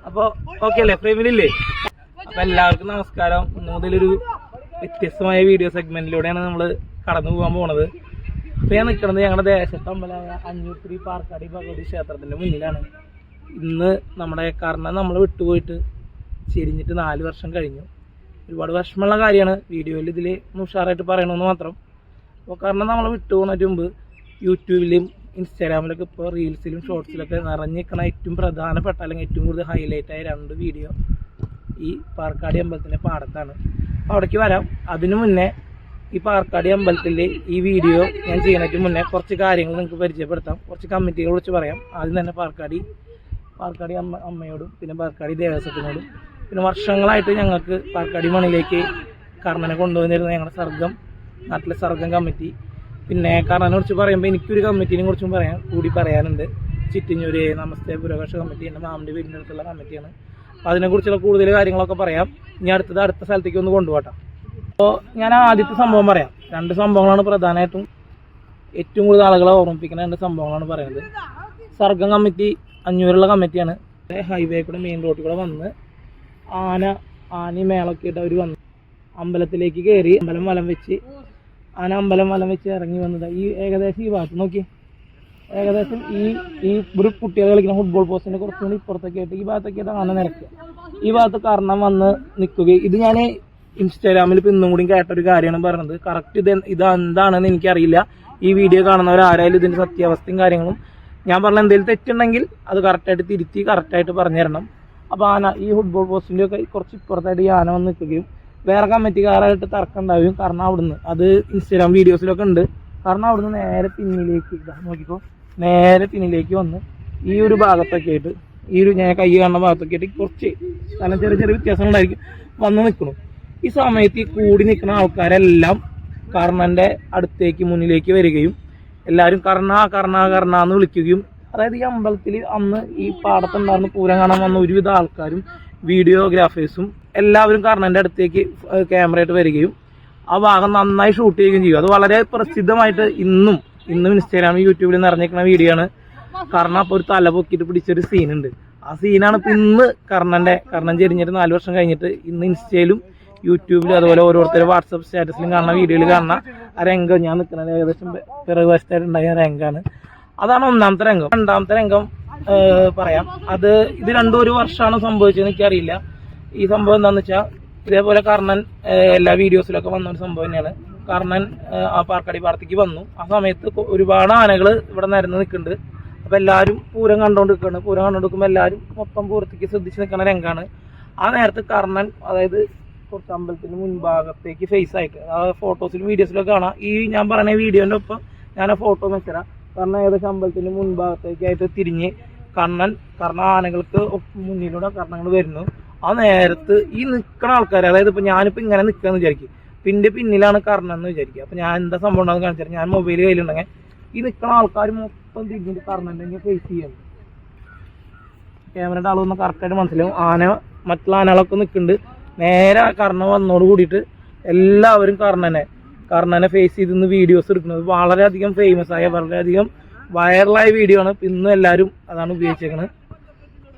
അപ്പൊ ഓക്കെ അല്ലേ, ഫ്രെയിമിലില്ലേ? അപ്പൊ എല്ലാവർക്കും നമസ്കാരം. ഇന്ന് മുതലൊരു വ്യത്യസ്തമായ വീഡിയോ സെഗ്മെന്റിലൂടെയാണ് നമ്മൾ കടന്നു പോകാൻ പോണത്. ഇപ്പൊ ഞാൻ നിൽക്കുന്നത് ഞങ്ങളുടെ ദേശത്തെ അമ്പലമായ അഞ്ഞൂത്തിരി പാർക്കാടി ഭഗവതി ക്ഷേത്രത്തിന്റെ മുന്നിലാണ്. ഇന്ന് നമ്മുടെ കാരണം നമ്മൾ വിട്ടുപോയിട്ട് ചെരിഞ്ഞിട്ട് 4 വർഷം കഴിഞ്ഞു. ഒരുപാട് വിഷമമുള്ള കാര്യമാണ്. വീഡിയോയിൽ ഇതിൽ ഉഷാറായിട്ട് പറയണമെന്ന് മാത്രം. അപ്പോൾ കാരണം നമ്മൾ വിട്ടുപോകുന്നതിന് മുമ്പ് യൂട്യൂബിലും ഇൻസ്റ്റാഗ്രാമിലൊക്കെ ഇപ്പോൾ റീൽസിലും ഷോർട്സിലൊക്കെ നിറഞ്ഞിരിക്കണ ഏറ്റവും പ്രധാനപ്പെട്ട അല്ലെങ്കിൽ ഏറ്റവും കൂടുതൽ ഹൈലൈറ്റ് ആയ 2 വീഡിയോ ഈ പാർക്കാടി അമ്പലത്തിൻ്റെ പാടത്താണ്. അപ്പോൾ അവിടേക്ക് വരാം. അതിനു മുന്നേ ഈ പാർക്കാടി അമ്പലത്തിൽ ഈ വീഡിയോ ഞാൻ ചെയ്യുന്നതിന് മുന്നേ കുറച്ച് കാര്യങ്ങൾ നിങ്ങൾക്ക് പരിചയപ്പെടുത്താം. കുറച്ച് കമ്മിറ്റികളെ കുറിച്ച് പറയാം. ആദ്യം തന്നെ പാർക്കാടി അമ്മയോടും പിന്നെ പാർക്കാടി ദേവസ്വത്തിനോടും പിന്നെ വർഷങ്ങളായിട്ട് ഞങ്ങൾക്ക് പാർക്കാടി മണ്ണിലേക്ക് കർണനെ കൊണ്ടുവന്നിരുന്ന ഞങ്ങളുടെ നാട്ടിലെ സർഗം കമ്മിറ്റി. പിന്നെ കർണനെ കുറിച്ച് പറയുമ്പോൾ എനിക്കൊരു കമ്മിറ്റിനെ കുറിച്ചും പറയാനുണ്ട്. ചിറ്റിഞ്ഞൂര് നമസ്തേ പുരകർഷ കമ്മിറ്റി, എൻ്റെ മാമിൻ്റെ വീടിൻ്റെ അടുത്തുള്ള കമ്മിറ്റിയാണ്. അപ്പോൾ അതിനെക്കുറിച്ചുള്ള കൂടുതൽ കാര്യങ്ങളൊക്കെ പറയാം. ഇനി അടുത്ത സ്ഥലത്തേക്ക് ഒന്ന് കൊണ്ടുപോകട്ടെ. അപ്പോൾ ഞാൻ ആദ്യത്തെ സംഭവം പറയാം. 2 സംഭവങ്ങളാണ് പ്രധാനമായിട്ടും ഏറ്റവും കൂടുതൽ ആളുകളെ ഓർമ്മിപ്പിക്കുന്ന 2 സംഭവങ്ങളാണ് പറയുന്നത്. സർഗം കമ്മിറ്റി അഞ്ഞൂറുള്ള കമ്മിറ്റിയാണ്. ഹൈവേ കൂടെ മെയിൻ റോഡിൽ കൂടെ വന്ന് ആന മേളൊക്കെ ഇട്ട് അവർ വന്ന് അമ്പലത്തിലേക്ക് കയറി അമ്പലം വലം വെച്ച് ഇറങ്ങി വന്നത് ഏകദേശം ഈ ഭാഗത്ത് നോക്കി, ഏകദേശം ഈ ഒരു കുട്ടികൾ കളിക്കുന്ന ഫുട്ബോൾ പോസ്റ്റിന്റെ കുറച്ചുകൂടി ഇപ്പുറത്തൊക്കെ ആയിട്ട് ഈ ഭാഗത്തൊക്കെ ആയിട്ട് ആന നിരക്കുക. ഈ ഭാഗത്ത് കർണം വന്ന് നിൽക്കുകയും ഇത് ഞാൻ ഇൻസ്റ്റാഗ്രാമിൽ ഇപ്പം ഇന്നും കൂടി കേട്ടൊരു കാര്യമാണ് പറഞ്ഞത്. കറക്റ്റ് ഇത് എന്താണെന്ന് എനിക്കറിയില്ല. ഈ വീഡിയോ കാണുന്നവരാരായാലും ഇതിൻ്റെ സത്യാവസ്ഥയും കാര്യങ്ങളും ഞാൻ പറഞ്ഞ എന്തെങ്കിലും തെറ്റുണ്ടെങ്കിൽ അത് കറക്റ്റായിട്ട് തിരുത്തി കറക്റ്റായിട്ട് പറഞ്ഞു തരണം. അപ്പോൾ ആന ഈ ഫുട്ബോൾ പോസ്റ്റിൻ്റെ ഒക്കെ കുറച്ച് ഇപ്പുറത്തായിട്ട് ഈ ആന വന്ന് നിൽക്കുകയും വേറെ കമ്മിറ്റിക്കാരായിട്ട് തർക്കം ഉണ്ടാവുകയും കാരണം അവിടുന്ന് അത് ഇൻസ്റ്റാഗ്രാം വീഡിയോസിലൊക്കെ ഉണ്ട്. കാരണം അവിടുന്ന് നേരെ പിന്നിലേക്ക് വന്ന് ഈ ഒരു ഭാഗത്തൊക്കെ ആയിട്ട് ഈ ഒരു ഞാൻ കൈ കാണുന്ന ഭാഗത്തൊക്കെ ആയിട്ട് കുറച്ച് സ്ഥലം ചെറിയ വ്യത്യാസങ്ങളുണ്ടായിരിക്കും വന്ന് നിൽക്കണം. ഈ സമയത്ത് ഈ കൂടി നിൽക്കുന്ന ആൾക്കാരെല്ലാം കർണൻ്റെ അടുത്തേക്ക് മുന്നിലേക്ക് വരികയും എല്ലാവരും കർണ എന്ന് വിളിക്കുകയും, അതായത് ഈ അമ്പലത്തിൽ അന്ന് ഈ പാടത്തുണ്ടായിരുന്ന പൂരം കാണാൻ വന്ന ഒരുവിധ ആൾക്കാരും വീഡിയോഗ്രാഫേഴ്സും എല്ലാവരും കർണൻ്റെ അടുത്തേക്ക് ക്യാമറയായിട്ട് വരികയും ആ ഭാഗം നന്നായി ഷൂട്ട് ചെയ്യുകയും ചെയ്യും. അത് വളരെ പ്രസിദ്ധമായിട്ട് ഇന്നും ഇൻസ്റ്റാഗ്രാമിൽ യൂട്യൂബിൽ നിറഞ്ഞിരിക്കുന്ന വീഡിയോ ആണ്. കർണ അപ്പോൾ ഒരു തല പൊക്കിയിട്ട് പിടിച്ചൊരു സീനുണ്ട്. ആ സീനാണ് ഇപ്പം ഇന്ന് കർണൻ ചെരിഞ്ഞിട്ട് 4 വർഷം കഴിഞ്ഞിട്ട് ഇന്ന് ഇൻസ്റ്റയിലും യൂട്യൂബിലും അതുപോലെ ഓരോരുത്തരും വാട്സപ്പ് സ്റ്റാറ്റസിലും കാണുന്ന വീഡിയോയിൽ കാണുന്ന ആ രംഗം ഞാൻ നിൽക്കുന്നത് ഏകദേശം പിറകുവശത്തായിട്ടുണ്ടായ രംഗമാണ്. അതാണ് 1ാമത്തെ രംഗം. 2ാമത്തെ രംഗം പറയാം. ഇത് 2 വർഷമാണ് സംഭവിച്ചതെന്ന് എനിക്കറിയില്ല. ഈ സംഭവം എന്താണെന്ന് വെച്ചാൽ ഇതേപോലെ കർണൻ എല്ലാ വീഡിയോസിലൊക്കെ വന്ന ഒരു സംഭവം തന്നെയാണ്. കർണൻ ആ പാർക്കാടി പാടത്തേക്ക് വന്നു. ആ സമയത്ത് ഒരുപാട് ആനകൾ ഇവിടെ നിരന്ന് നിൽക്കുന്നുണ്ട്. അപ്പോൾ എല്ലാവരും പൂരം കണ്ടുകൊണ്ടിരിക്കുമ്പോൾ എല്ലാവരും മൊത്തം പൂരത്തേക്ക് ശ്രദ്ധിച്ച് നിൽക്കുന്ന രംഗമാണ്. ആ നേരത്ത് കർണൻ അതായത് കുറച്ച് അമ്പലത്തിന് മുൻഭാഗത്തേക്ക് ഫേസ് ആയിട്ട് ആ ഫോട്ടോസിലും വീഡിയോസിലൊക്കെ കാണാം. ഈ ഞാൻ പറഞ്ഞ വീഡിയോൻ്റെ ഒപ്പം ഞാൻ ആ ഫോട്ടോ വെച്ചുതരാം. കാരണം ഏകദേശം അമ്പലത്തിന് മുൻഭാഗത്തേക്കായിട്ട് തിരിഞ്ഞ് കർണ ആനകൾക്ക് മുന്നിലൂടെ കർണങ്ങൾ വരുന്നു. ആ നേരത്ത് ഈ നിൽക്കുന്ന ആൾക്കാർ, അതായത് ഇപ്പം ഞാനിപ്പോൾ ഇങ്ങനെ നിൽക്കുകയെന്ന് വിചാരിക്കും, പിന്നിലാണ് കർണൻ എന്ന് വിചാരിക്കുക. അപ്പം ഞാൻ എന്താ സംഭവം ഉണ്ടാകുന്ന കാണിച്ചാൽ ഞാൻ മൊബൈൽ കയ്യിലുണ്ടെങ്കിൽ ഈ നിൽക്കുന്ന ആൾക്കാർ മൊത്തം തിരിഞ്ഞിട്ട് കർണൻ്റെ ഇങ്ങനെ ഫേസ് ചെയ്യുന്നു. ക്യാമറയുടെ ആളൊന്നും കറക്റ്റായിട്ട് മനസ്സിലാവും. മറ്റുള്ള ആനകളൊക്കെ നിൽക്കുന്നുണ്ട്. നേരെ കർണ വന്നോട് കൂടിയിട്ട് എല്ലാവരും കർണനെ ഫേസ് ചെയ്ത് വീഡിയോസ് എടുക്കുന്നത് വളരെയധികം ഫേമസ് ആയ വളരെയധികം വൈറലായ വീഡിയോ ആണ്. ഇന്നും എല്ലാവരും അതാണ് ഉപയോഗിച്ചേക്കുന്നത്.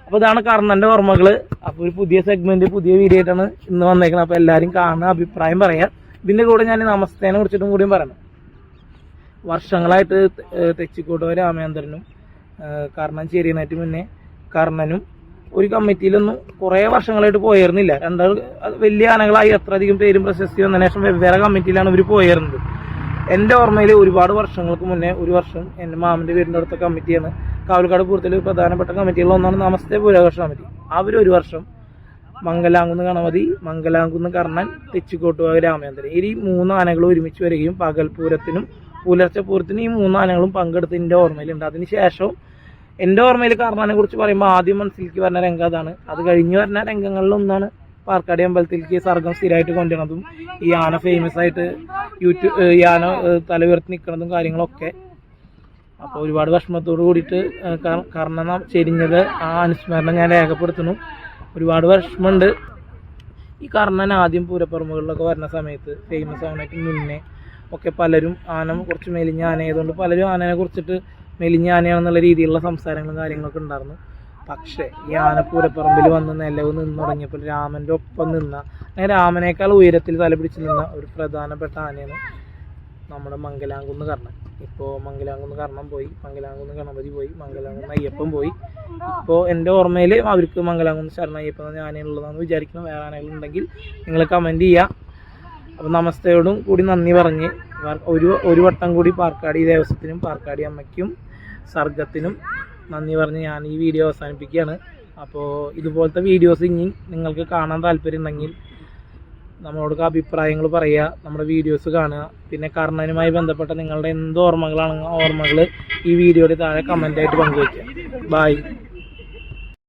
അപ്പോൾ ഇതാണ് കർണൻ്റെ ഓർമ്മകൾ. അപ്പോൾ ഒരു പുതിയ സെഗ്മെന്റ് പുതിയ വീഡിയോ ആയിട്ടാണ് ഇന്ന് വന്നേക്കുന്നത്. അപ്പോൾ എല്ലാവരും കാണുന്ന അഭിപ്രായം പറയാം. ഇതിൻ്റെ കൂടെ ഞാൻ നമസ്തേനെ കുറിച്ചിട്ടും കൂടിയും പറയണം. വർഷങ്ങളായിട്ട് തെച്ചിക്കോട്ട് രാമേന്ദ്രനും കർണൻ ചേരുന്നതിന് മുന്നേ കർണനും ഒരു കമ്മിറ്റിയിലൊന്നും കുറേ വർഷങ്ങളായിട്ട് പോയിരുന്നില്ല. 2 വലിയ ആനകളായി അത്രയധികം പേരും പ്രശസ്തി വന്നതിന് ശേഷം വെവ്വേറെ കമ്മിറ്റിയിലാണ് ഇവർ പോയിരുന്നത്. എൻ്റെ ഓർമ്മയിൽ ഒരുപാട് വർഷങ്ങൾക്ക് മുന്നേ ഒരു വർഷം എൻ്റെ മാമിൻ്റെ വീടിൻ്റെ അടുത്ത കമ്മിറ്റിയാണ് കാവൽക്കാട് പൂരത്തിൽ പ്രധാനപ്പെട്ട കമ്മിറ്റികളിലൊന്നാണ് നമസ്തേ പുരകർഷ കമ്മിറ്റി. അവർ1 വർഷം മംഗലാംകുന്ന് ഗണപതി, മംഗലാംകുന്ന് കർണൻ, തെച്ചിക്കോട്ട് രാമേന്ദ്രൻ ഈ 3 ആനകൾ ഒരുമിച്ച് വരികയും പകൽപൂരത്തിനും പുലർച്ചെപ്പൂരത്തിനും ഈ 3 ആനകളും പങ്കെടുത്തതിൻ്റെ ഓർമ്മയിലുണ്ട്. അതിന് ശേഷം എൻ്റെ ഓർമ്മയിൽ കർണനെ കുറിച്ച് പറയുമ്പോൾ ആദ്യം മനസ്സിലേക്ക് വരുന്ന രംഗം അതാണ്. അത് കഴിഞ്ഞ് വരുന്ന രംഗങ്ങളിലൊന്നാണ് പാർക്കാടി അമ്പലത്തിലേക്ക് സർഗം സ്ഥിരമായിട്ട് കൊണ്ടുവരുന്നതും ഈ ആന ഫേമസ് ആയിട്ട് ഈ ആന തല ഉയർത്തി നിൽക്കുന്നതും കാര്യങ്ങളൊക്കെ. അപ്പോൾ ഒരുപാട് വിഷമത്തോട് കൂടിയിട്ട് കർണൻ ചെരിഞ്ഞത് ആ അനുസ്മരണം ഞാൻ രേഖപ്പെടുത്തുന്നു. ഒരുപാട് വിഷമമുണ്ട്. ഈ കർണൻ ആദ്യം പൂരപ്പറമ്പുകളിലൊക്കെ വരുന്ന സമയത്ത് ഫേമസ് ആവുന്നതിന് മുന്നേ ഒക്കെ പലരും കുറച്ച് മെലിഞ്ഞ ആനയായതുകൊണ്ട് പലരും ആനയെ കുറിച്ചിട്ട് മെലിഞ്ഞ ആനയാണെന്നുള്ള രീതിയിലുള്ള സംസാരങ്ങളും കാര്യങ്ങളൊക്കെ ഉണ്ടായിരുന്നു. പക്ഷേ ഈ ആനപ്പൂരപ്പറമ്പിൽ വന്ന് നിലവ് നിന്ന് തുടങ്ങിയപ്പോൾ രാമൻ്റെ ഒപ്പം നിന്ന അങ്ങനെ രാമനേക്കാൾ ഉയരത്തിൽ തലപിടിച്ച് നിന്ന ഒരു പ്രധാനപ്പെട്ട ആനയാണ് നമ്മുടെ മംഗലാംകുന്ന് കർണൻ. ഇപ്പോൾ മംഗലാംകുന്ന് കർണൻ പോയി, മംഗലാംകുന്ന് ഗണപതി പോയി, മംഗലാംകുന്ന് അയ്യപ്പൻ പോയി. ഇപ്പോൾ എൻ്റെ ഓർമ്മയിൽ അവർക്ക് മംഗലാംകുന്ന് ശരണ അയ്യപ്പൻ എന്ന ആനയുള്ളതാണെന്ന് വിചാരിക്കണം. വേറെ ആനകളുണ്ടെങ്കിൽ നിങ്ങൾ കമൻറ്റ് ചെയ്യുക. അപ്പോൾ നമസ്തയോടും കൂടി നന്ദി പറഞ്ഞ് ഒരു വട്ടം കൂടി പാർക്കാടി ദേവസ്വത്തിനും പാർക്കാടി അമ്മയ്ക്കും സർഗത്തിനും നന്ദി പറഞ്ഞ് ഞാൻ ഈ വീഡിയോ അവസാനിപ്പിക്കുകയാണ്. അപ്പോൾ ഇതുപോലത്തെ വീഡിയോസ് ഇനി നിങ്ങൾക്ക് കാണാൻ താല്പര്യം ഉണ്ടെങ്കിൽ നമ്മളോട് അഭിപ്രായങ്ങൾ പറയുക, നമ്മുടെ വീഡിയോസ് കാണുക. പിന്നെ കർണനുമായി ബന്ധപ്പെട്ട നിങ്ങളുടെ എന്ത് ഓർമ്മകളാണെങ്കിൽ ഓർമ്മകൾ ഈ വീഡിയോയുടെ താഴെ കമൻ്റായിട്ട് പങ്കുവയ്ക്കുക. ബായ്.